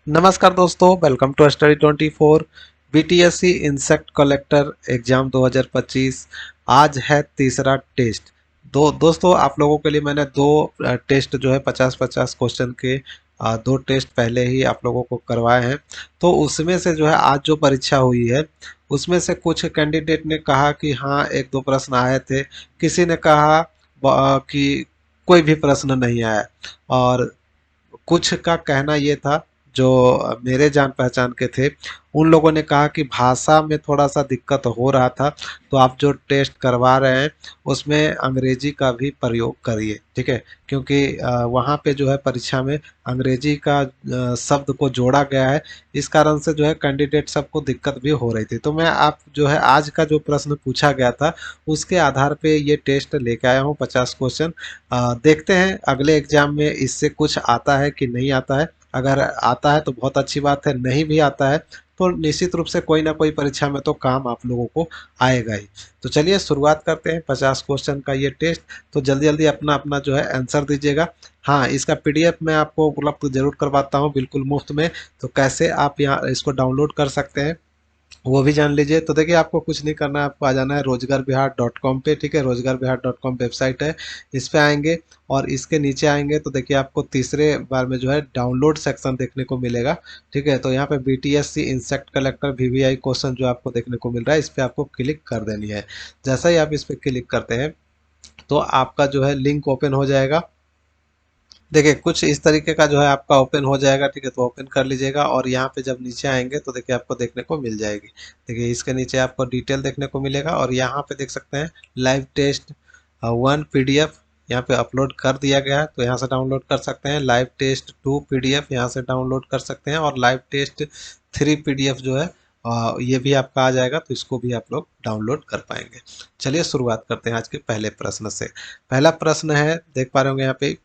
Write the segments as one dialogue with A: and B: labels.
A: नमस्कार दोस्तों, welcome to study 24। BTSC insect collector exam 2025। आज है तीसरा टेस्ट। दोस्तों, आप लोगों के लिए मैंने दो टेस्ट जो है 50-50 क्वेश्चन के दो टेस्ट पहले ही आप लोगों को करवाए हैं। तो उसमें से जो है आज जो परीक्षा हुई है उसमें से कुछ कैंडिडेट ने कहा कि हाँ एक दो प्रश्न आए थे, किसी ने कहा कि कोई भी प्रश्न नहीं आया, और कुछ का कहना ये था जो मेरे जान पहचान के थे, उन लोगों ने कहा कि भाषा में थोड़ा सा दिक्कत हो रहा था, तो आप जो टेस्ट करवा रहे हैं उसमें अंग्रेजी का भी प्रयोग करिए, ठीक है। क्योंकि वहाँ पे जो है परीक्षा में अंग्रेजी का शब्द को जोड़ा गया है। इस कारण से जो है कैंडिडेट सबको दिक्कत भी हो रही थी। तो मैं आप जो है आज का जो प्रश्न पूछा गया था उसके आधार पे ये टेस्ट लेके आया हूँ 50 क्वेश्चन। देखते हैं अगले एग्जाम में इससे कुछ आता है कि नहीं आता है। अगर आता है तो बहुत अच्छी बात है, नहीं भी आता है तो निश्चित रूप से कोई ना कोई परीक्षा में तो काम आप लोगों को आएगा ही। तो चलिए शुरुआत करते हैं 50 क्वेश्चन का ये टेस्ट। तो जल्दी जल्दी अपना अपना जो है आंसर दीजिएगा। हाँ, इसका पीडीएफ मैं आपको उपलब्ध जरूर करवाता हूँ बिल्कुल मुफ्त में। तो कैसे आप यहाँ इसको डाउनलोड कर सकते हैं वो भी जान लीजिए। तो देखिए, आपको कुछ नहीं करना है, आपको आ जाना है रोजगार बिहार.com पे, ठीक है। रोजगार बिहार.com वेबसाइट है, इस पे आएंगे और इसके नीचे आएंगे तो देखिए आपको तीसरे बार में जो है डाउनलोड सेक्शन देखने को मिलेगा, ठीक है। तो यहाँ पे BTSC insect collector VVI question जो आपको देखने को मिल रहा है, इस पे आपको क्लिक कर देनी है। जैसा ही आप इस पे क्लिक करते हैं तो आपका जो है लिंक ओपन हो जाएगा। देखिए कुछ इस तरीके का जो है आपका ओपन हो जाएगा, ठीक है। तो ओपन कर लीजिएगा और यहाँ पे जब नीचे आएंगे तो देखिए आपको देखने को मिल जाएगी। देखिए इसके नीचे आपको डिटेल देखने को मिलेगा और यहाँ पे देख सकते हैं लाइव टेस्ट 1 पीडीएफ यहाँ पे अपलोड कर दिया गया है, तो यहाँ से डाउनलोड कर सकते हैं। लाइव टेस्ट 2 पीडीएफ यहाँ से डाउनलोड कर सकते हैं और लाइव टेस्ट 3 पीडीएफ जो है ये भी आपका आ जाएगा, तो इसको भी आप लोग डाउनलोड कर पाएंगे। चलिए शुरुआत करते हैं आज के पहले प्रश्न से। पहला प्रश्न है, देख पा रहे होंगे यहाँ पे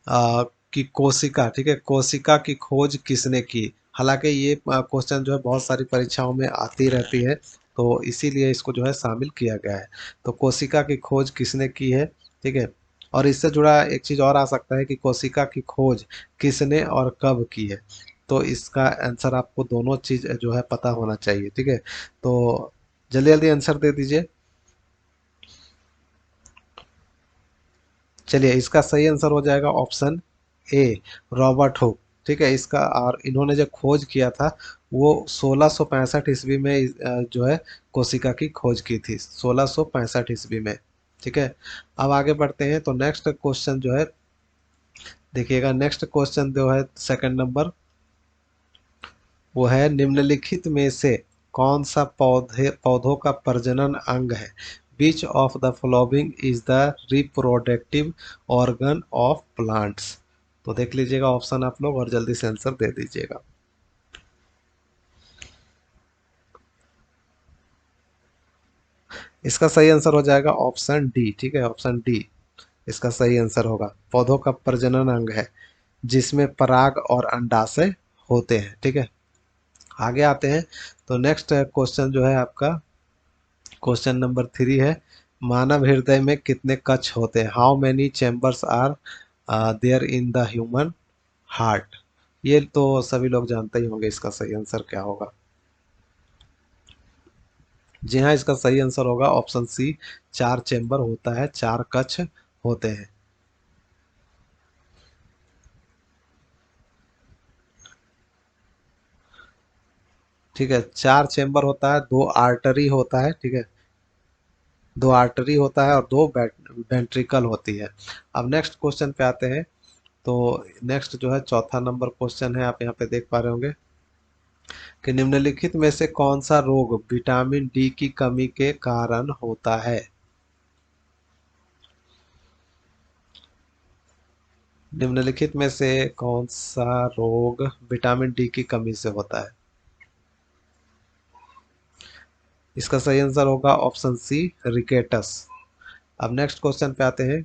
A: कि कोशिका, ठीक है, कोशिका की खोज किसने की। हालांकि ये क्वेश्चन जो है बहुत सारी परीक्षाओं में आती रहती है, तो इसीलिए इसको जो है शामिल किया गया है। तो कोशिका की खोज किसने की है, ठीक है। और इससे जुड़ा एक चीज और आ सकता है कि कोशिका की खोज किसने और कब की है। तो इसका आंसर आपको दोनों चीज जो है पता होना चाहिए, ठीक है। तो जल्दी जल्दी आंसर दे दीजिए। चलिए इसका सही आंसर हो जाएगा ऑप्शन ए, रॉबर्ट हुक, ठीक है। इसका और इन्होंने जो खोज किया था वो 1665 ईस्वी में जो है कोशिका की खोज की थी, 1665 ईस्वी में, ठीक है। अब आगे बढ़ते हैं तो नेक्स्ट क्वेश्चन जो है देखिएगा। नेक्स्ट क्वेश्चन जो है सेकंड नंबर, वो है निम्नलिखित में से कौन सा पौधों का प्रजनन अंग है। Which of the following is the reproductive organ of plants. तो देख लीजिएगा ऑप्शन आप लोग और जल्दी से आंसर दे दीजिएगा। इसका सही आंसर हो जाएगा ऑप्शन डी, ठीक है। ऑप्शन डी इसका सही आंसर होगा। पौधों का प्रजनन अंग है जिसमें पराग और अंडाशय होते हैं, ठीक है। आगे आते हैं तो नेक्स्ट क्वेश्चन जो है आपका क्वेश्चन नंबर 3 है, मानव हृदय में कितने कक्ष होते हैं। How many chambers are there in the human heart. ये तो सभी लोग जानते ही होंगे, इसका सही आंसर क्या होगा। जी हाँ, इसका सही आंसर होगा ऑप्शन सी, 4 चैम्बर होता है, 4 कक्ष होते हैं। ठीक है, 4 चैम्बर होता है, 2 आर्टरी होता है, ठीक है। 2 आर्टरी होता है और 2 वेंट्रिकल होती है। अब नेक्स्ट क्वेश्चन पे आते हैं। तो नेक्स्ट जो है चौथा नंबर क्वेश्चन है, आप यहाँ पे देख पा रहे होंगे कि निम्नलिखित में से कौन सा रोग विटामिन डी की कमी के कारण होता है। निम्नलिखित में से कौन सा रोग विटामिन डी की कमी से होता है। इसका सही आंसर होगा ऑप्शन सी, रिकेटस। अब नेक्स्ट क्वेश्चन पे आते हैं।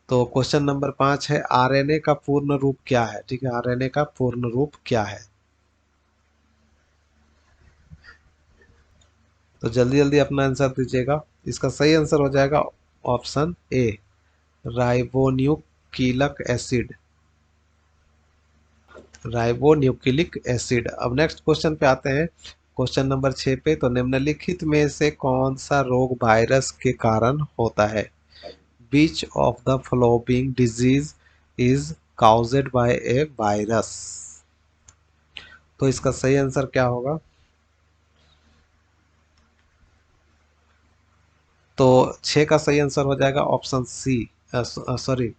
A: तो क्वेश्चन नंबर 5 है, आरएनए का पूर्ण रूप क्या है, ठीक है। आरएनए का पूर्ण रूप क्या है। तो जल्दी जल्दी अपना आंसर दीजिएगा। इसका सही आंसर हो जाएगा option A, ribonucleic acid. Ribo nucleic acid. अब नेक्स्ट क्वेश्चन पे आते हैं, क्वेश्चन नंबर 6 पे। तो निम्नलिखित में से कौन सा रोग वायरस के कारण होता है? Which of the following disease is caused by a virus? तो इसका सही आंसर क्या होगा? तो 6 का सही आंसर हो जाएगा ऑप्शन सी, सॉरी,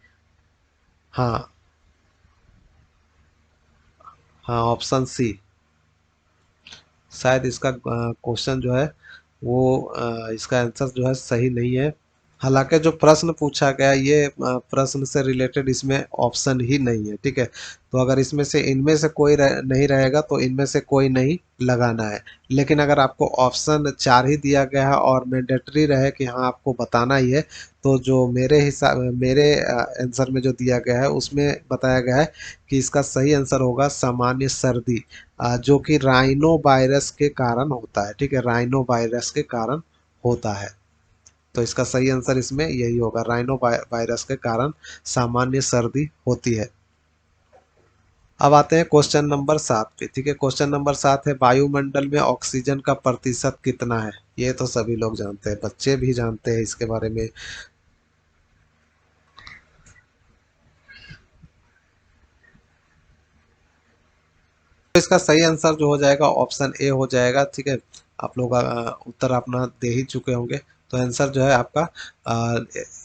A: हाँ, हाँ, ऑप्शन सी। शायद इसका क्वेश्चन जो है वो इसका आंसर जो है सही नहीं है। हालांकि जो प्रश्न पूछा गया ये प्रश्न से रिलेटेड इसमें ऑप्शन ही नहीं है, ठीक है। तो अगर इसमें से इनमें से कोई नहीं रहेगा तो इनमें से कोई नहीं लगाना है। लेकिन अगर आपको ऑप्शन 4 ही दिया गया है और मैंडेटरी रहे कि हाँ आपको बताना ही है, तो जो मेरे हिसाब मेरे आंसर में जो दिया गया है उसमें बताया गया है कि इसका सही आंसर होगा सामान्य सर्दी, जो कि राइनो वायरस के कारण होता है, ठीक है, राइनो वायरस के कारण होता है। तो इसका सही आंसर इसमें यही होगा, राइनो वायरस के कारण सामान्य सर्दी होती है। अब आते हैं क्वेश्चन नंबर 7 पे, ठीक है। क्वेश्चन नंबर 7 है, वायुमंडल में ऑक्सीजन का प्रतिशत कितना है? ये तो सभी लोग जानते हैं, बच्चे भी जानते हैं इसके बारे में। तो इसका सही आंसर जो हो जाएगा ऑप्शन ए हो जाएगा, ठीक है। आप लोग उत्तर अपना दे ही चुके होंगे। तो आंसर जो है आपका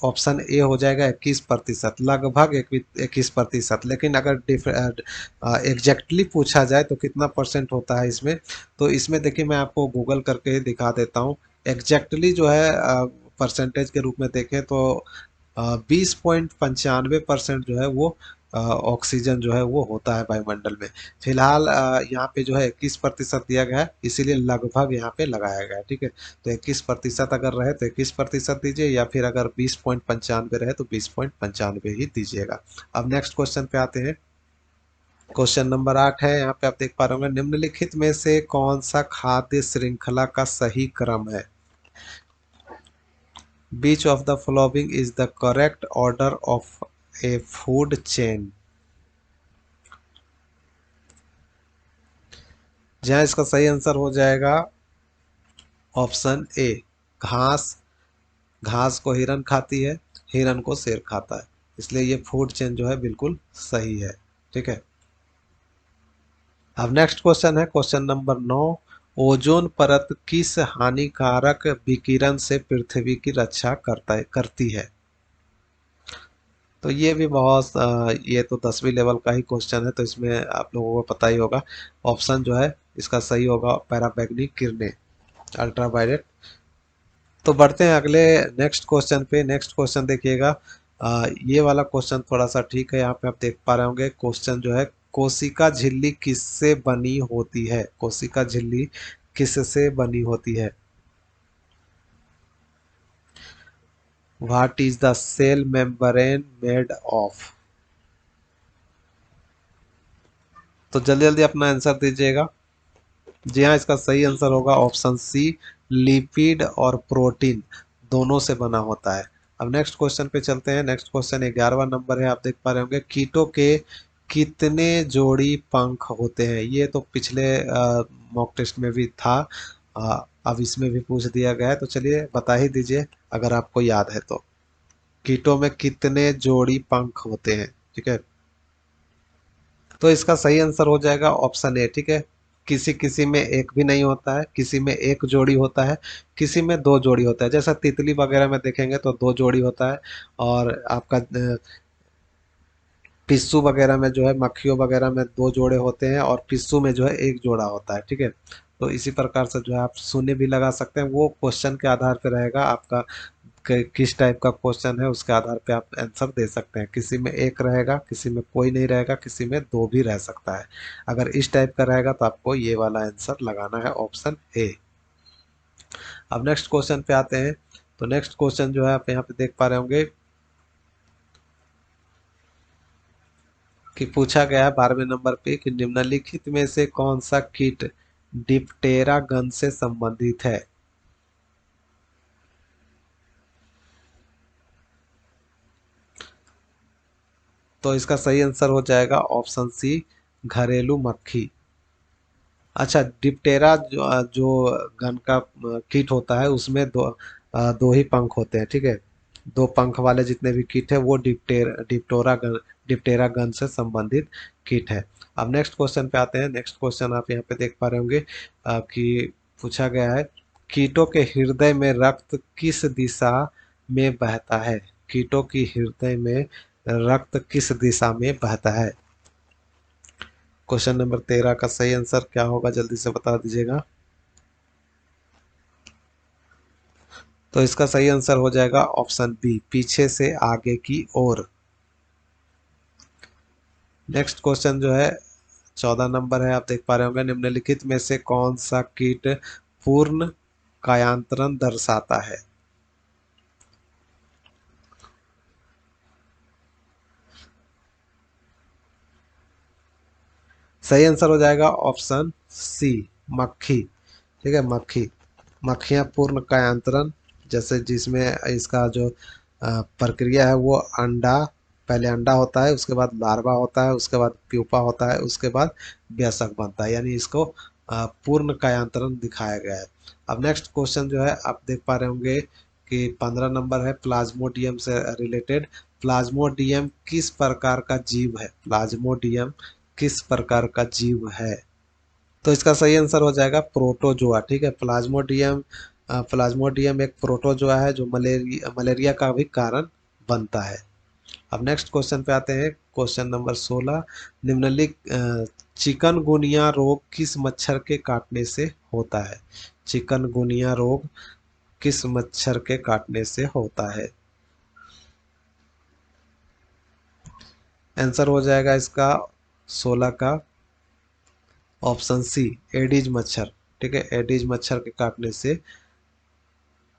A: ऑप्शन ए हो जाएगा 21%, लगभग 21%। लेकिन अगर एग्जैक्टली पूछा जाए तो कितना परसेंट होता है इसमें, तो इसमें देखिए मैं आपको गूगल करके दिखा देता हूँ। एग्जैक्टली जो है परसेंटेज के रूप में देखें तो 20.95% जो है वो ऑक्सीजन जो है वो होता है वायुमंडल में। फिलहाल यहाँ पे जो है 21% दिया गया है, इसीलिए लगभग यहाँ पे लगाया गया है, ठीक है। तो 21% अगर रहे तो 21% दीजिए, या फिर अगर 20.95 रहे तो 20.95 ही दीजिएगा। अब नेक्स्ट क्वेश्चन पे आते हैं। क्वेश्चन नंबर 8 है, यहाँ पे आप देख पा रहे होंगे, निम्नलिखित में से कौन सा खाद्य श्रृंखला का सही क्रम है? Which of the following is the correct order of a food chain? जहाँ इसका सही आंसर हो जाएगा ऑप्शन ए, घास। घास को हिरन खाती है, हिरन को शेर खाता है, इसलिए ये फूड चेन जो है बिल्कुल सही है, ठीक है। अब नेक्स्ट क्वेश्चन है, क्वेश्चन नंबर 9। ओजोन परत किस हानिकारक विकिरण से पृथ्वी की रक्षा करती है? तो ये भी बहुत ये तो 10वीं लेवल का ही क्वेश्चन है, तो इसमें आप लोगों को पता ही होगा। ऑप्शन जो है इसका सही होगा पैराबैग्निक किरणें, अल्ट्रावायलेट। तो बढ़ते हैं अगले नेक्स्ट क्वेश्चन पे। नेक्स्ट क्वेश्चन देखिएगा, ये वाला क्वेश्चन थोड़ा सा ठीक है। यहाँ पे आप देख पा रहे होंगे, क्वेश्चन जो है, कोशिका झिल्ली किससे बनी होती है? कोशिका झिल्ली किससे बनी होती है? What is the cell membrane made of? तो जल्दी जल्दी अपना आंसर दीजिएगा। जी हाँ, इसका सही आंसर होगा ऑप्शन सी, लिपिड और प्रोटीन दोनों से बना होता है। अब नेक्स्ट क्वेश्चन पे चलते हैं। नेक्स्ट क्वेश्चन 11वां नंबर है, आप देख पा रहे होंगे, कीटों के कितने जोड़ी पंख होते हैं? ये तो पिछले मॉक टेस्ट में भी था, अब इसमें भी पूछ दिया गया है, तो चलिए बता ही दीजिए अगर आपको याद है तो। कीटों में कितने जोड़ी पंख होते हैं, ठीक है। तो इसका सही आंसर हो जाएगा ऑप्शन ए, ठीक है। किसी किसी में एक भी नहीं होता है, किसी में एक जोड़ी होता है, किसी में दो जोड़ी होता है। जैसा तितली वगैरह में देखेंगे तो दो जोड़ी होता है, और आपका पिस्सू वगैरह में जो है, मक्खियों वगैरह में दो जोड़े होते हैं, और पिस्सू में जो है एक जोड़ा होता है, ठीक है। तो इसी प्रकार से जो है आप शून्य भी लगा सकते हैं, वो क्वेश्चन के आधार पर रहेगा आपका किस टाइप का क्वेश्चन है, उसके आधार पे आप आंसर दे सकते हैं। किसी में एक रहेगा, किसी में कोई नहीं रहेगा, किसी में दो भी रह सकता है। अगर इस टाइप का रहेगा तो आपको ये वाला आंसर लगाना है, ऑप्शन ए। अब नेक्स्ट क्वेश्चन पे आते हैं। तो नेक्स्ट क्वेश्चन जो है आप यहाँ पे देख पा रहे होंगे कि पूछा गया है 12वें नंबर पे कि निम्नलिखित में से कौन सा कीट डिप्टेरा गंध से संबंधित है? तो इसका सही आंसर हो जाएगा ऑप्शन सी, घरेलू मक्खी। अच्छा, डिप्टेरा जो गन का किट होता है उसमें दो ही पंख होते हैं, ठीक है। दो पंख वाले जितने भी किट है वो डिप्टेरा गन से संबंधित किट है। अब नेक्स्ट क्वेश्चन पे आते हैं। नेक्स्ट क्वेश्चन आप यहाँ पे देख पा रहे होंगे कि पूछा गया है, कीटों के हृदय में रक्त किस दिशा में बहता है। कीटों की हृदय में रक्त किस दिशा में बहता है। क्वेश्चन नंबर 13 का सही आंसर क्या होगा, जल्दी से बता दीजिएगा। तो इसका सही आंसर हो जाएगा ऑप्शन बी, पीछे से आगे की ओर। नेक्स्ट क्वेश्चन जो है 14 नंबर है, आप देख पा रहे होंगे, निम्नलिखित में से कौन सा कीट पूर्ण कायांतरण दर्शाता है। सही आंसर हो जाएगा ऑप्शन सी, मक्खी। ठीक है, मक्खी। मक्खियाँ पूर्ण कायांतरण, जैसे जिसमें इसका जो प्रक्रिया है वो अंडा, पहले अंडा होता है, उसके बाद लार्वा होता है, उसके बाद प्यूपा होता है, उसके बाद वयस्क बनता है, यानी इसको पूर्ण कायांतरण दिखाया गया है। अब नेक्स्ट क्वेश्चन जो है आप देख पा रहे होंगे कि 15 नंबर है, प्लाज्मोडियम से रिलेटेड। प्लाज्मोडियम किस प्रकार का जीव है। प्लाज्मोडियम किस प्रकार का जीव है। तो इसका सही आंसर हो जाएगा प्रोटोजोआ। ठीक है, प्लाज्मोडियम एक प्रोटोजोआ है जो मलेरिया का भी कारण बनता है। अब नेक्स्ट क्वेश्चन पे आते हैं, क्वेश्चन नंबर 16। चिकनगुनिया रोग किस मच्छर के काटने से होता है। चिकनगुनिया रोग किस मच्छर के काटने से होता है। आंसर हो जाएगा इसका 16 का ऑप्शन सी, एडिज मच्छर। ठीक है, एडिज मच्छर के काटने से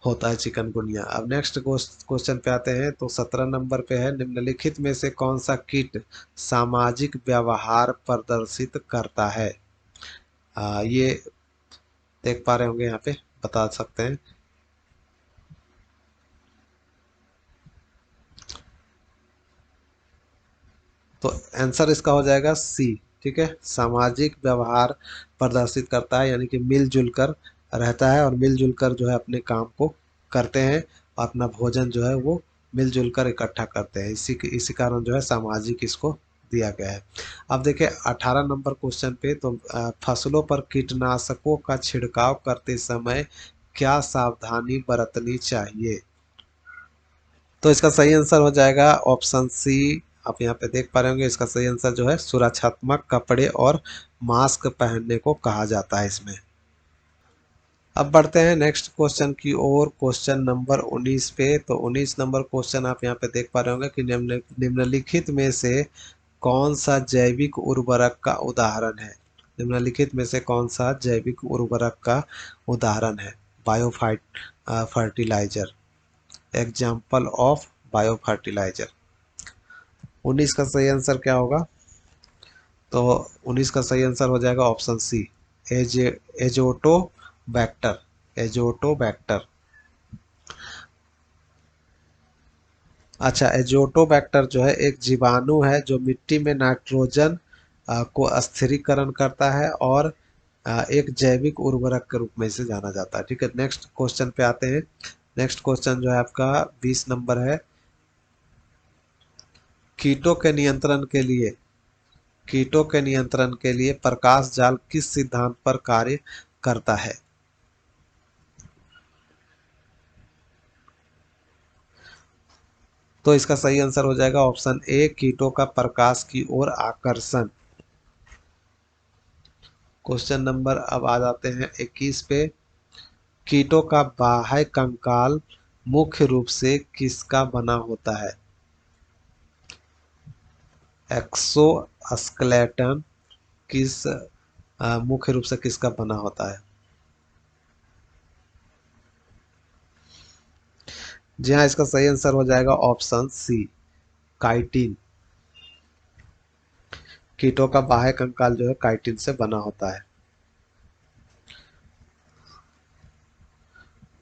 A: होता है चिकनगुनिया। अब नेक्स्ट क्वेश्चन पे आते हैं, तो 17 नंबर पे है, निम्नलिखित में से कौन सा कीट सामाजिक व्यवहार प्रदर्शित करता है। ये देख पा रहे होंगे यहाँ पे, बता सकते हैं। तो आंसर इसका हो जाएगा सी। ठीक है, सामाजिक व्यवहार प्रदर्शित करता है, यानी कि मिलजुल कर रहता है और मिलजुल कर जो है अपने काम को करते हैं और अपना भोजन जो है वो मिलजुल कर इकट्ठा करते हैं। इसी कारण जो है सामाजिक इसको दिया गया है। अब देखिए 18 नंबर क्वेश्चन पे, तो फसलों पर कीटनाशकों का छिड़काव करते समय क्या सावधानी बरतनी चाहिए। तो इसका सही आंसर हो जाएगा ऑप्शन सी। आप यहाँ पे देख पा रहे होंगे, इसका सही आंसर जो है सुरक्षात्मक कपड़े और मास्क पहनने को कहा जाता है इसमें। अब बढ़ते हैं नेक्स्ट क्वेश्चन की ओर, क्वेश्चन नंबर 19 पे। तो 19 नंबर क्वेश्चन आप यहाँ पे देख पा रहे होंगे कि निम्नलिखित में से कौन सा जैविक उर्वरक का उदाहरण है। निम्नलिखित में से कौन सा जैविक उर्वरक का उदाहरण है। बायोफाइट fertilizer, example of bio fertilizer. 19 का सही आंसर क्या होगा। तो 19 का सही आंसर हो जाएगा ऑप्शन सी, एज एजोटो बैक्टर। एजोटो बैक्टर। अच्छा, एजोटो बैक्टर जो है एक जीवाणु है जो मिट्टी में नाइट्रोजन को स्थिरीकरण करता है और एक जैविक उर्वरक के रूप में इसे जाना जाता है। ठीक है, नेक्स्ट क्वेश्चन पे आते हैं। नेक्स्ट क्वेश्चन जो है आपका 20 नंबर है, कीटों के नियंत्रण के लिए कीटों के नियंत्रण के लिए प्रकाश जाल किस सिद्धांत पर कार्य करता है। तो इसका सही आंसर हो जाएगा ऑप्शन ए, कीटों का प्रकाश की ओर आकर्षण। क्वेश्चन नंबर अब आ जाते हैं 21 पे, कीटों का बाह्य कंकाल मुख्य रूप से किसका बना होता है। एक्सोस्केलेटन किस मुख्य रूप से किसका बना होता है। जी हाँ, इसका सही आंसर हो जाएगा ऑप्शन सी, काइटिन। कीटों का बाह्य कंकाल जो है काइटिन से बना होता है।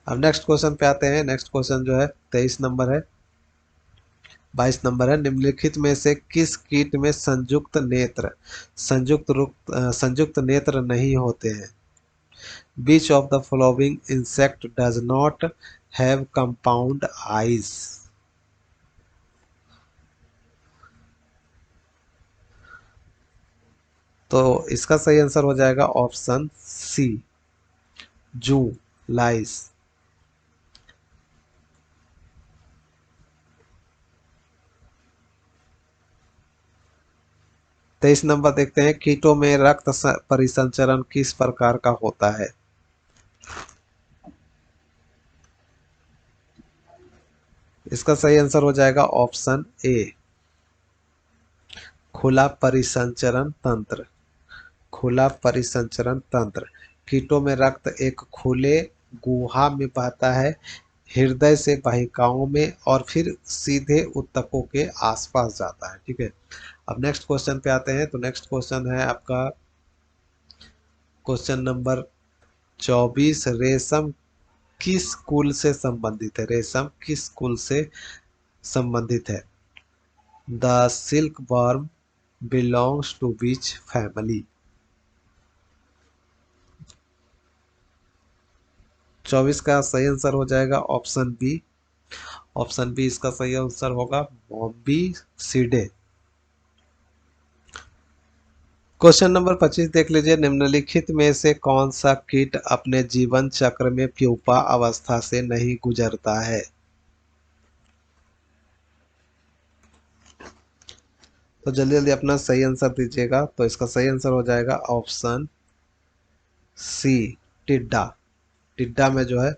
A: अब नेक्स्ट क्वेश्चन पे आते हैं। नेक्स्ट क्वेश्चन जो है 23 नंबर है, 22 नंबर है, निम्नलिखित में से किस कीट में संयुक्त नेत्र नहीं होते हैं? Which of the following insect does not have compound eyes? तो इसका सही आंसर हो जाएगा ऑप्शन सी, जू, लाइस। 23 नंबर देखते हैं, कीटों में परिसंचरण किस प्रकार का होता है? इसका सही आंसर हो जाएगा ऑप्शन ए, खुला परिसंचरण तंत्र। खुला परिसंचरण तंत्र। कीटों में रक्त एक खुले गुहा में बहता है, हृदय से वाहिकाओं में और फिर सीधे ऊतकों के आसपास जाता है। ठीक है, अब नेक्स्ट क्वेश्चन पे आते हैं। तो नेक्स्ट क्वेश्चन है आपका क्वेश्चन नंबर 24। रेशम किस कुल से संबंधित है? रेशम किस कुल से संबंधित है? The silkworm belongs to which family? 24 का सही आंसर हो जाएगा ऑप्शन बी। ऑप्शन बी इसका सही आंसर होगा, बॉम्बी सीडे। क्वेश्चन नंबर 25 देख लीजिए, निम्नलिखित में से कौन सा कीट अपने जीवन चक्र में प्यूपा अवस्था से नहीं गुजरता है? तो जल्दी जल्दी अपना सही आंसर दीजिएगा। तो इसका सही आंसर हो जाएगा ऑप्शन सी, टिड्डा। टिड्डा में जो है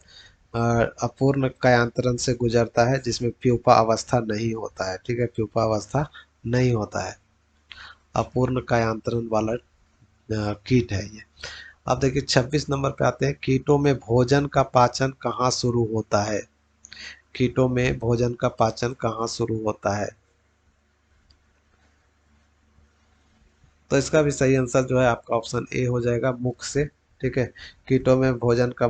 A: अपूर्ण कायांतरण से गुजरता है, जिसमें प्यूपा अवस्था नहीं होता है। ठीक है, प्यूपा अवस्था नहीं होता है, अपूर्ण कायांतरण वाला कीट है ये। अब देखिए 26 नंबर पे आते हैं, कीटों में भोजन का पाचन कहाँ शुरू होता है? कीटों में भोजन का पाचन कहाँ शुरू होता है? तो इसका भी सही आंसर जो है आपका ऑप्शन ए हो जाएगा, मुख से। ठीक है, कीटों में भोजन का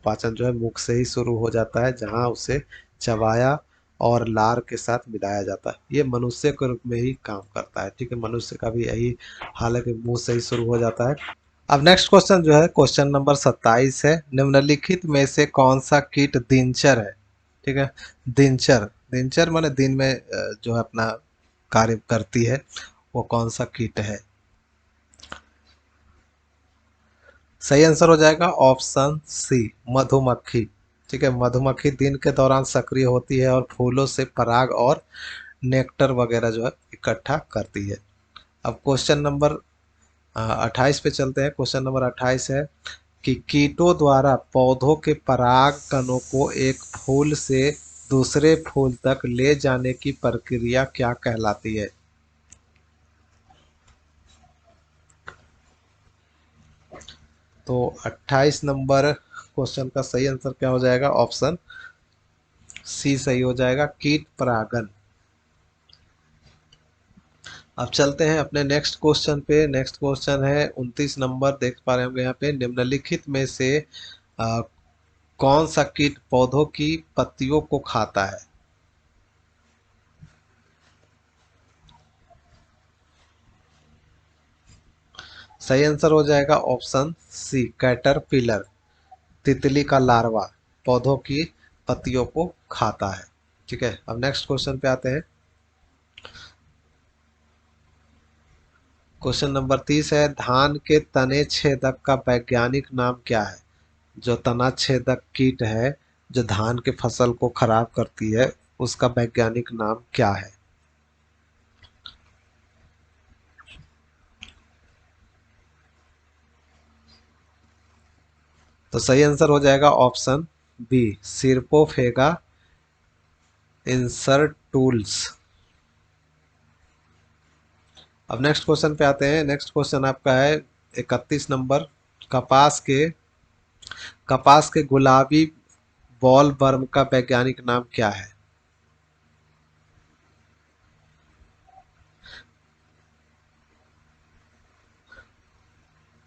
A: पाचन जो है मुख से ही शुरू हो जाता है, जहां उसे चबाया और लार के साथ मिलाया जाता है। ये मनुष्य के रूप में ही काम करता है। ठीक है, मनुष्य का भी यही हालांकि मुंह से ही शुरू हो जाता है। अब नेक्स्ट क्वेश्चन जो है क्वेश्चन नंबर 27 है, निम्नलिखित में से कौन सा कीट दिनचर है? ठीक है, दिनचर। दिनचर माने दिन में जो है अपना कार्य करती है, वो कौन सा कीट है? सही आंसर हो जाएगा ऑप्शन सी, मधुमक्खी। ठीक है, मधुमक्खी दिन के दौरान सक्रिय होती है और फूलों से पराग और नेक्टर वगैरह जो है इकट्ठा करती है। अब क्वेश्चन नंबर 28 पे चलते हैं। क्वेश्चन नंबर 28 है कि कीटों द्वारा पौधों के पराग कणों को एक फूल से दूसरे फूल तक ले जाने की प्रक्रिया क्या कहलाती है? तो 28 नंबर क्वेश्चन का सही आंसर क्या हो जाएगा? ऑप्शन सी सही हो जाएगा, कीट परागन। अब चलते हैं अपने नेक्स्ट क्वेश्चन पे। नेक्स्ट क्वेश्चन है 29 नंबर, देख पा रहे होंगे यहाँ पे, निम्नलिखित में से आ, कौन सा कीट पौधों की पत्तियों को खाता है? सही आंसर हो जाएगा ऑप्शन सी, कैटरपिलर। तितली का लार्वा पौधों की पत्तियों को खाता है। ठीक है, अब नेक्स्ट क्वेश्चन पे आते हैं। क्वेश्चन नंबर 30 है, धान के तने छेदक का वैज्ञानिक नाम क्या है? जो तना छेदक कीट है जो धान के फसल को खराब करती है, उसका वैज्ञानिक नाम क्या है? तो सही आंसर हो जाएगा ऑप्शन बी, सिरपोफेगा इंसर्टूल्स। अब नेक्स्ट क्वेश्चन पे आते हैं। नेक्स्ट क्वेश्चन आपका है 31 नंबर, कपास के कपास के गुलाबी बॉल वर्म का वैज्ञानिक नाम क्या है?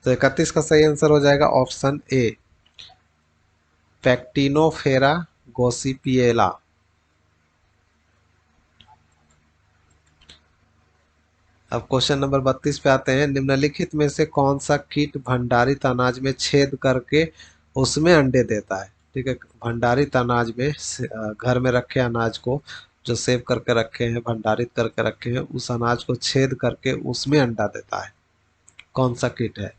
A: तो 31 का सही आंसर हो जाएगा ऑप्शन ए, पैक्टिनोफेरा गोसिपिएला। अब क्वेश्चन नंबर 32 पे आते हैं। निम्नलिखित में से कौन सा कीट भंडारित अनाज में छेद करके उसमें अंडे देता है? ठीक है, भंडारित अनाज में घर में रखे अनाज को जो सेव करके रखे हैं, भंडारित करके रखे हैं, उस अनाज को छेद करके उसमें अंडा देता है। कौन सा कीट है?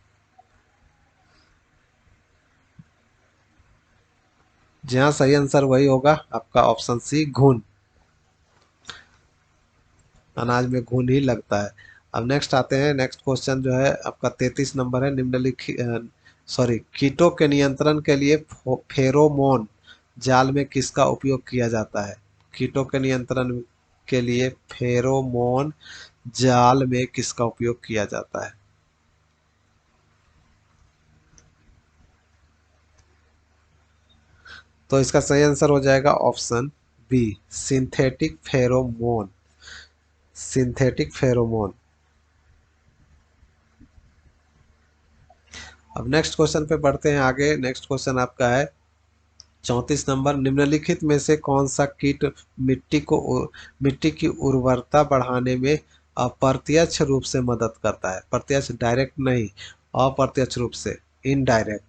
A: जी हाँ, सही आंसर वही होगा आपका ऑप्शन सी, घुन। अनाज में घुन ही लगता है। अब नेक्स्ट आते हैं। नेक्स्ट क्वेश्चन जो है आपका 33 नंबर है। निम्नलिखित सॉरी, कीटों के नियंत्रण के लिए फेरोमोन जाल में किसका उपयोग किया जाता है? कीटों के नियंत्रण के लिए फेरोमोन जाल में किसका उपयोग किया जाता है? तो इसका सही आंसर हो जाएगा option B, synthetic pheromone. Synthetic pheromone. अब नेक्स्ट क्वेश्चन पे बढ़ते हैं आगे। नेक्स्ट क्वेश्चन आपका है 34 नंबर। निम्नलिखित में से कौन सा कीट मिट्टी की उर्वरता बढ़ाने में अप्रत्यक्ष रूप से मदद करता है? प्रत्यक्ष, डायरेक्ट नहीं, अप्रत्यक्ष रूप से, इनडायरेक्ट।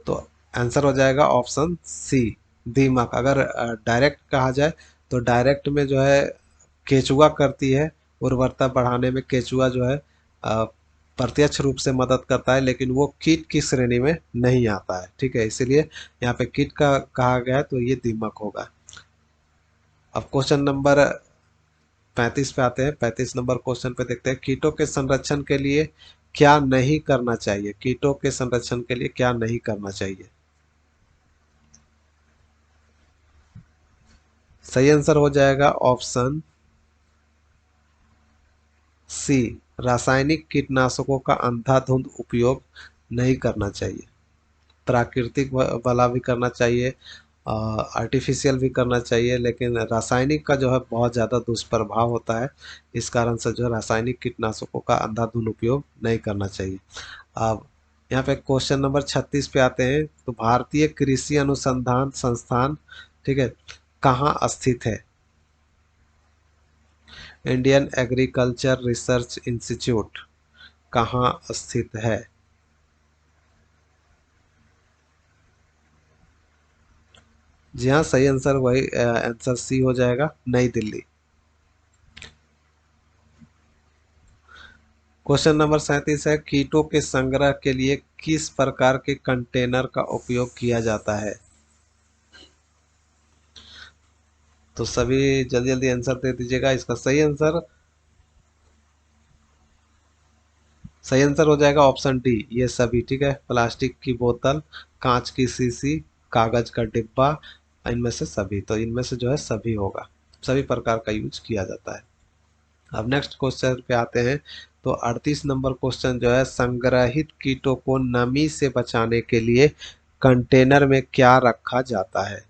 A: तो आंसर हो जाएगा ऑप्शन सी, दीमक। अगर डायरेक्ट कहा जाए तो डायरेक्ट में जो है केचुआ करती है उर्वरता बढ़ाने में। केचुआ जो है प्रत्यक्ष रूप से मदद करता है, लेकिन वो कीट की श्रेणी में नहीं आता है। ठीक है, इसीलिए यहाँ पे कीट का कहा गया है, तो ये दीमक होगा। अब क्वेश्चन नंबर 35 पे आते हैं। 35 नंबर क्वेश्चन पे देखते हैं, कीटों के संरक्षण के लिए क्या नहीं करना चाहिए? कीटों के संरक्षण के लिए क्या नहीं करना चाहिए? सही आंसर हो जाएगा ऑप्शन सी, रासायनिक कीटनाशकों का अंधाधुंध उपयोग नहीं करना चाहिए। प्राकृतिक वाला भी करना चाहिए, आर्टिफिशियल भी करना चाहिए, लेकिन रासायनिक का जो है बहुत ज़्यादा दुष्प्रभाव होता है। इस कारण से जो है रासायनिक कीटनाशकों का अंधाधुंध उपयोग नहीं करना चाहिए। अब यहाँ पे क्वेश्चन नंबर 36 पे आते हैं। तो भारतीय कृषि अनुसंधान संस्थान, ठीक है, कहाँ स्थित है? इंडियन एग्रीकल्चर रिसर्च इंस्टीट्यूट कहाँ स्थित है? जी हाँ, सही आंसर वही, आंसर सी हो जाएगा, नई दिल्ली। क्वेश्चन नंबर 37 है। कीटों के संग्रह के लिए किस प्रकार के कंटेनर का उपयोग किया जाता है? तो सभी जल्दी जल्दी आंसर दे दीजिएगा। इसका सही आंसर हो जाएगा ऑप्शन डी, ये सभी। ठीक है, प्लास्टिक की बोतल, कांच की शीशी, कागज का डिब्बा, इनमें से सभी। तो इनमें से जो है सभी होगा, सभी प्रकार का यूज किया जाता है। अब नेक्स्ट क्वेश्चन पे आते हैं। तो 38 नंबर क्वेश्चन जो है, संग्रहित कीटों को नमी से बचाने के लिए कंटेनर में क्या रखा जाता है?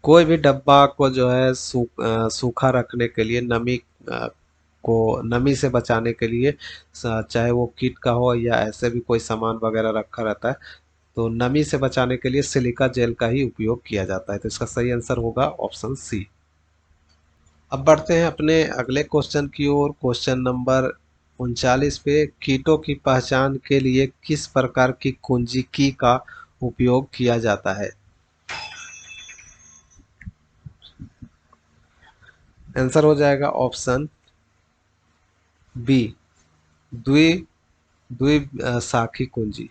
A: कोई भी डब्बा को जो है सूखा रखने के लिए, नमी को नमी से बचाने के लिए, चाहे वो कीट का हो या ऐसे भी कोई सामान वगैरह रखा रहता है, तो नमी से बचाने के लिए सिलिका जेल का ही उपयोग किया जाता है। तो इसका सही आंसर होगा ऑप्शन सी। अब बढ़ते हैं अपने अगले क्वेश्चन की ओर। क्वेश्चन नंबर 39 पे, कीटों की पहचान के लिए किस प्रकार की कुंजी की का उपयोग किया जाता है? आंसर हो जाएगा ऑप्शन बी, द्वि द्वि साखी कुंजी।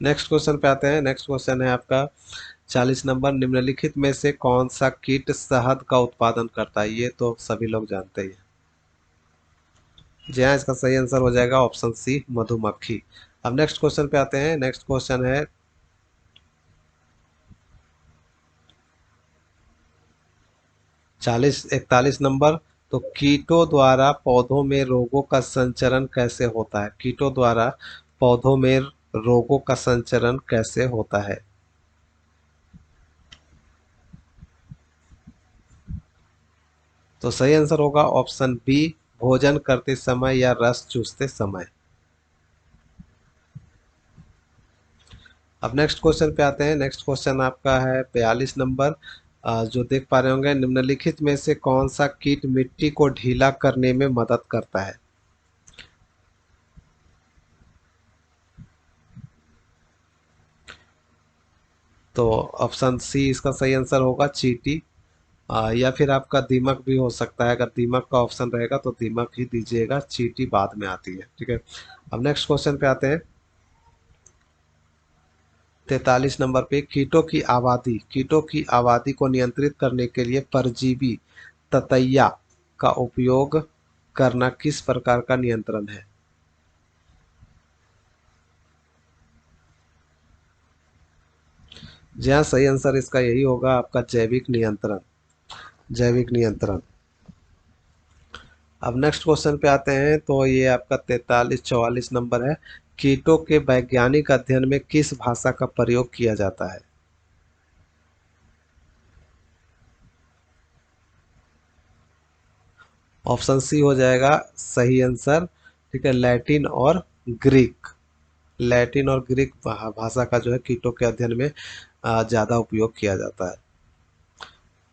A: नेक्स्ट क्वेश्चन पे आते हैं। नेक्स्ट क्वेश्चन है आपका 40 नंबर। निम्नलिखित में से कौन सा कीट शहद का उत्पादन करता है? ये तो सभी लोग जानते ही हैं। जी हाँ, इसका सही आंसर हो जाएगा ऑप्शन सी, मधुमक्खी। अब नेक्स्ट क्वेश्चन पे आते हैं। नेक्स्ट क्वेश्चन है 41 नंबर। तो कीटों द्वारा पौधों में रोगों का संचरण कैसे होता है? कीटों द्वारा पौधों में रोगों का संचरण कैसे होता है? तो सही आंसर होगा ऑप्शन बी, भोजन करते समय या रस चूसते समय। अब नेक्स्ट क्वेश्चन पे आते हैं। नेक्स्ट क्वेश्चन आपका है 42 नंबर। जो देख पा रहे होंगे, निम्नलिखित में से कौन सा कीट मिट्टी को ढीला करने में मदद करता है? तो ऑप्शन सी इसका सही आंसर होगा, चींटी। या फिर आपका दीमक भी हो सकता है। अगर दीमक का ऑप्शन रहेगा तो दीमक ही दीजिएगा, चींटी बाद में आती है। ठीक है। अब नेक्स्ट क्वेश्चन पे आते हैं। 43 नंबर पे, कीटों की आबादी को नियंत्रित करने के लिए परजीवी ततैया का उपयोग करना किस प्रकार का नियंत्रण है? जी हाँ, सही आंसर इसका यही होगा, आपका जैविक नियंत्रण। जैविक नियंत्रण। अब नेक्स्ट क्वेश्चन पे आते हैं। तो ये आपका 43-44 नंबर है। कीटों के वैज्ञानिक अध्ययन में किस भाषा का प्रयोग किया जाता है? ऑप्शन सी हो जाएगा सही आंसर। ठीक है, लैटिन और ग्रीक। लैटिन और ग्रीक भाषा का जो है कीटों के अध्ययन में ज़्यादा उपयोग किया जाता है।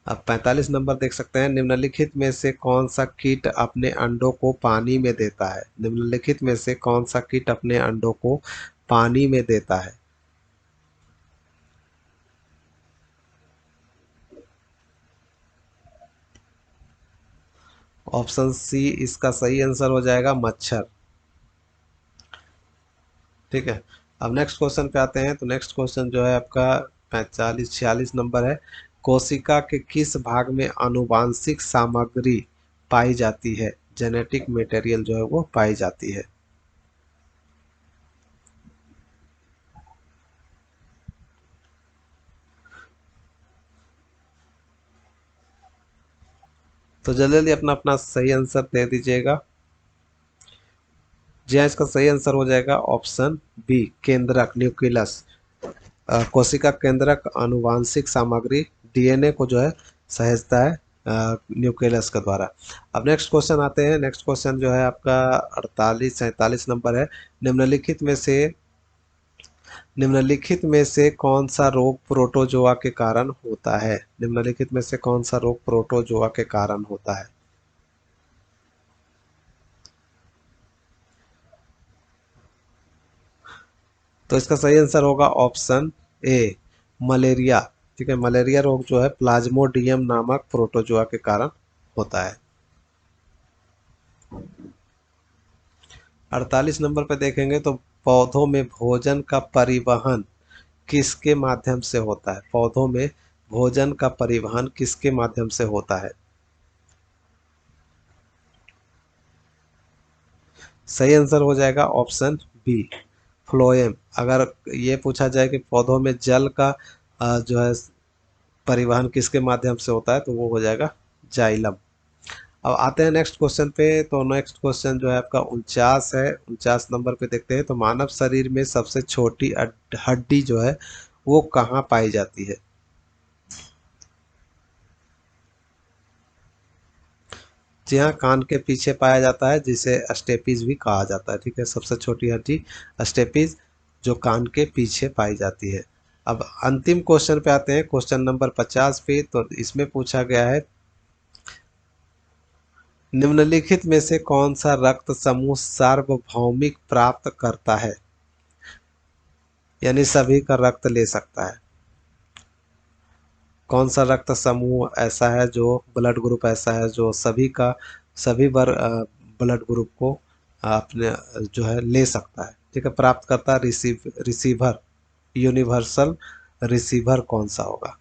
A: अब 45 नंबर देख सकते हैं। निम्नलिखित में से कौन सा कीट अपने अंडों को पानी में देता है? निम्नलिखित में से कौन सा कीट अपने अंडों को पानी में देता है? ऑप्शन सी इसका सही आंसर हो जाएगा, मच्छर। ठीक है। अब नेक्स्ट क्वेश्चन पे आते हैं। तो नेक्स्ट क्वेश्चन जो है आपका 45-46 नंबर है। कोशिका के किस भाग में आनुवांशिक सामग्री पाई जाती है? जेनेटिक मटेरियल जो है वो पाई जाती है। तो जल्दी जल्दी अपना अपना सही आंसर दे दीजिएगा। जी हाँ, इसका सही आंसर हो जाएगा ऑप्शन बी, केंद्रक, न्यूक्लियस। कोशिका केंद्रक आनुवांशिक सामग्री डीएनए को जो है सहेजता है न्यूक्लियस के द्वारा। अब नेक्स्ट क्वेश्चन आते हैं। नेक्स्ट क्वेश्चन जो है आपका 48-47 नंबर है। निम्नलिखित में से निम्नलिखित में से कौन सा रोग प्रोटोजोआ के कारण होता है? निम्नलिखित में से कौन सा रोग प्रोटोजोआ के कारण होता है? तो इसका सही आंसर होगा ऑप्शन ए, मलेरिया। ठीक है, मलेरिया रोग जो है प्लाज्मोडियम नामक प्रोटोजोआ के कारण होता है। 48 नंबर पे देखेंगे तो पौधों में भोजन का परिवहन किसके माध्यम से होता है? पौधों में भोजन का परिवहन किसके माध्यम से होता है? सही आंसर हो जाएगा ऑप्शन बी, फ्लोएम। अगर ये पूछा जाए कि पौधों में जल का जो है परिवहन किसके माध्यम से होता है, तो वो हो जाएगा जाइलम। अब आते हैं नेक्स्ट क्वेश्चन पे। तो नेक्स्ट क्वेश्चन जो है आपका 49 है। 49 नंबर पे देखते हैं। तो मानव शरीर में सबसे छोटी हड्डी जो है वो कहाँ पाई जाती है? जी हाँ, कान के पीछे पाया जाता है, जिसे स्टेपीज भी कहा जाता है। ठीक है, सबसे छोटी हड्डी स्टेपीज जो कान के पीछे पाई जाती है। अब अंतिम क्वेश्चन पे आते हैं, क्वेश्चन नंबर 50 पे। तो इसमें पूछा गया है, निम्नलिखित में से कौन सा रक्त समूह सार्वभौमिक प्राप्त करता है, यानी सभी का रक्त ले सकता है? कौन सा रक्त समूह ऐसा है, जो ब्लड ग्रुप ऐसा है जो सभी का सभी ब्लड ग्रुप को अपने जो है ले सकता है? ठीक है, प्राप्त करता है, रिसीवर, यूनिवर्सल रिसीवर कौन सा होगा?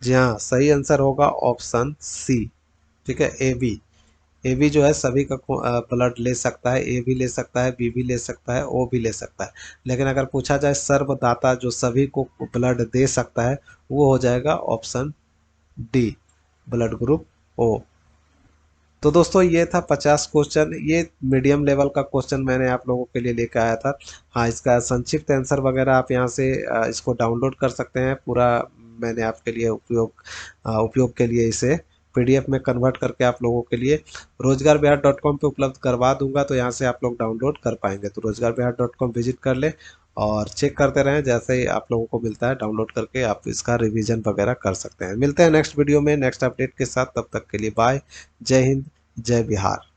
A: जी हाँ, सही आंसर होगा ऑप्शन सी। ठीक है, ए बी। ए बी जो है सभी का ब्लड ले सकता है। ए भी ले सकता है, बी भी ले सकता है, ओ भी ले सकता है। लेकिन अगर पूछा जाए सर्वदाता जो सभी को ब्लड दे सकता है, वो हो जाएगा option D, blood group O. तो दोस्तों ये था 50 क्वेश्चन। ये मीडियम लेवल का क्वेश्चन मैंने आप लोगों के लिए लेकर आया था। हाँ, इसका संक्षिप्त आंसर वगैरह आप यहाँ से इसको डाउनलोड कर सकते हैं। पूरा मैंने आपके लिए उपयोग के लिए इसे पीडीएफ में कन्वर्ट करके आप लोगों के लिए रोजगारबिहार.com पे उपलब्ध करवा दूंगा, तो यहाँ से आप लोग डाउनलोड कर पाएंगे। तो रोजगारबिहार.com विजिट कर ले और चेक करते रहें, जैसे ही आप लोगों को मिलता है डाउनलोड करके आप इसका रिवीजन वगैरह कर सकते हैं। मिलते हैं नेक्स्ट वीडियो में नेक्स्ट अपडेट के साथ, तब तक के लिए बाय। जय हिंद, जय बिहार।